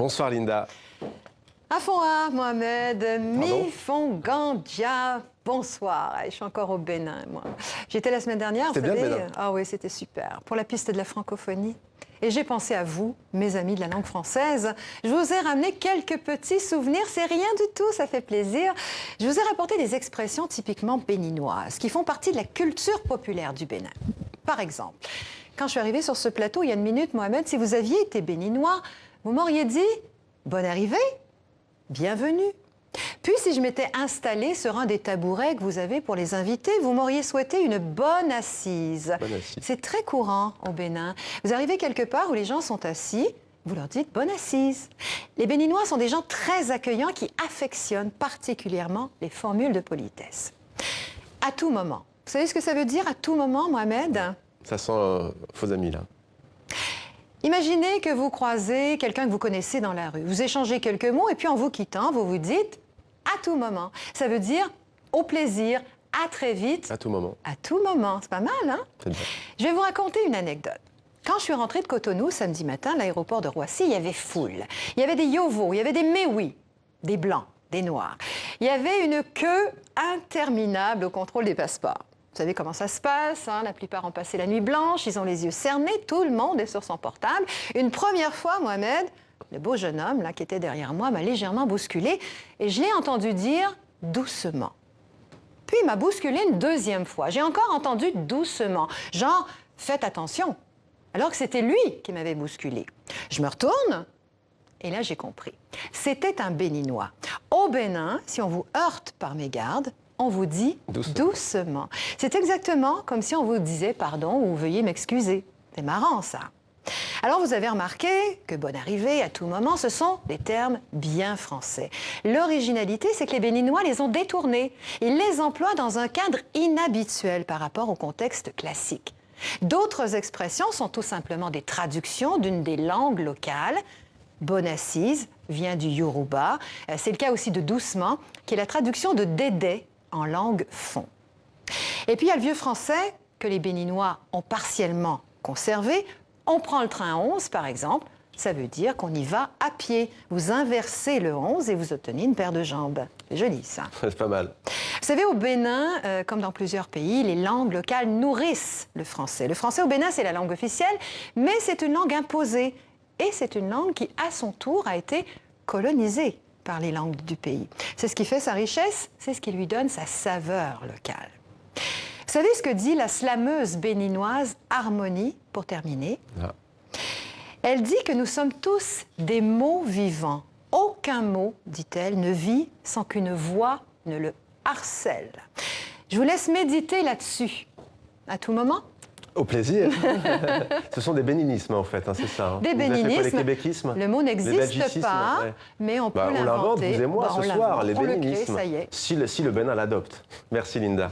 Bonsoir Linda. Afonha Mohamed, Mifongandja, bonsoir. Je suis encore au Bénin, moi. J'étais la semaine dernière, vous C'était bien savez. le Bénin. Ah oui, c'était super. Pour la piste de la francophonie. Et j'ai pensé à vous, mes amis de la langue française. Je vous ai ramené quelques petits souvenirs. C'est rien du tout, ça fait plaisir. Je vous ai rapporté des expressions typiquement béninoises qui font partie de la culture populaire du Bénin. Par exemple, quand je suis arrivée sur ce plateau il y a une minute, Mohamed, si vous aviez été béninois, vous m'auriez dit « Bonne arrivée ». Bienvenue. Puis, si je m'étais installée sur un des tabourets que vous avez pour les invités, vous m'auriez souhaité une bonne assise. Bonne assise. C'est très courant au Bénin. Vous arrivez quelque part où les gens sont assis, vous leur dites bonne assise. Les Béninois sont des gens très accueillants qui affectionnent particulièrement les formules de politesse. À tout moment. Vous savez ce que ça veut dire à tout moment, Mohamed? Ça sent faux amis là. Imaginez que vous croisez quelqu'un que vous connaissez dans la rue. Vous échangez quelques mots et puis en vous quittant, vous vous dites « à tout moment ». Ça veut dire au plaisir, à très vite. À tout moment. À tout moment. C'est pas mal, hein? C'est bien. Je vais vous raconter une anecdote. Quand je suis rentrée de Cotonou samedi matin, à l'aéroport de Roissy, il y avait foule. Il y avait des yovos, il y avait des méouis, des blancs, des noirs. Il y avait une queue interminable au contrôle des passeports. Vous savez comment ça se passe, hein? La plupart ont passé la nuit blanche, ils ont les yeux cernés, tout le monde est sur son portable. Une première fois, Mohamed, le beau jeune homme là, qui était derrière moi, m'a légèrement bousculé et je l'ai entendu dire doucement. Puis il m'a bousculé une deuxième fois. J'ai encore entendu doucement, genre « faites attention », alors que c'était lui qui m'avait bousculé. Je me retourne et là j'ai compris. C'était un Béninois. Au Bénin, si on vous heurte par mégarde, on vous dit doucement. C'est exactement comme si on vous disait pardon ou veuillez m'excuser. C'est marrant, ça. Alors, vous avez remarqué que bonne arrivée, à tout moment, ce sont des termes bien français. L'originalité, c'est que les Béninois les ont détournés. Ils les emploient dans un cadre inhabituel par rapport au contexte classique. D'autres expressions sont tout simplement des traductions d'une des langues locales. Bonne assise vient du yoruba. C'est le cas aussi de doucement, qui est la traduction de dédé en langue fon. Et puis, il y a le vieux français que les Béninois ont partiellement conservé. On prend le train 11, par exemple. Ça veut dire qu'on y va à pied. Vous inversez le 11 et vous obtenez une paire de jambes. C'est joli, ça. C'est pas mal. Vous savez, au Bénin, comme dans plusieurs pays, les langues locales nourrissent le français. Le français au Bénin, c'est la langue officielle, mais c'est une langue imposée. Et c'est une langue qui, à son tour, a été colonisée par les langues du pays. C'est ce qui fait sa richesse, c'est ce qui lui donne sa saveur locale. Vous savez ce que dit la slameuse béninoise Harmonie, pour terminer? Ah. Elle dit que nous sommes tous des mots vivants. Aucun mot, dit-elle, ne vit sans qu'une voix ne le harcèle. Je vous laisse méditer là-dessus. À tout moment. Au plaisir. Ce sont des béninismes en fait, hein, c'est ça. Hein. Des béninismes. Les québéquismes. Le mot n'existe pas, ouais. mais on peut On l'invente, l'inventer. vous et moi, ce soir, les on le crée, béninismes. ça y est. Si le Bénin l'adopte. Merci Linda.